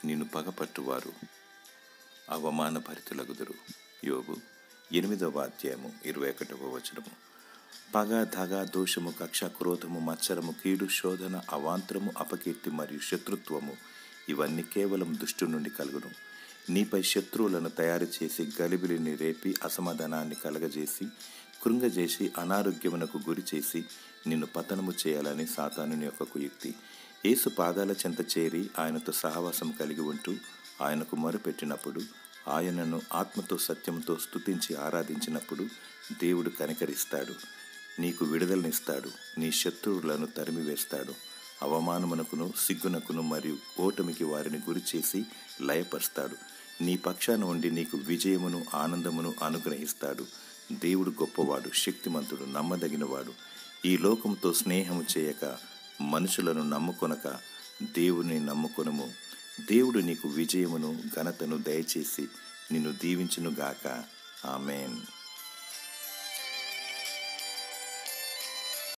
నిన్ను పగపట్టువారు అవమానభరితులగుదురు. యోబు 8వ అధ్యాయము 21వ వచనము. పగ, దగ, దోషము, కక్ష, క్రోధము, మత్సరము, కీడు, శోధన, అవాంతరము, అపకీర్తి మరియు శత్రుత్వము ఇవన్నీ కేవలం దుష్టు నుండి కలుగును. నీపై శత్రువులను తయారు చేసి గలిబిలిని రేపి అసమాధానాన్ని కలగజేసి కృంగజేసి అనారోగ్యమునకు గురి చేసి నిన్ను పతనము చేయాలని సాతానుని యొక్క కుయుక్తి. యేసు పాదాల చెంత చేరి ఆయనతో సహవాసం కలిగి ఉంటూ ఆయనకు మొరపెట్టినప్పుడు, ఆయనను ఆత్మతో సత్యంతో స్తుతించి ఆరాధించినప్పుడు దేవుడు కనికరిస్తాడు, నీకు విడుదలనిస్తాడు, నీ శత్రువులను తరిమివేస్తాడు, అవమానమునకును సిగ్గునకును మరియు ఓటమికి వారిని గురి చేసి లయపరుస్తాడు. నీ పక్షాన ఉండి నీకు విజయమును ఆనందమును అనుగ్రహిస్తాడు. దేవుడు గొప్పవాడు, శక్తిమంతుడు, నమ్మదగినవాడు. ఈ లోకంతో స్నేహము చేయక, మనుషులను నమ్ముకొనక దేవుని నమ్ముకొనుము. దేవుడు నీకు విజయమును ఘనతను దయచేసి నిన్ను దీవించునుగాక. ఆమేన్.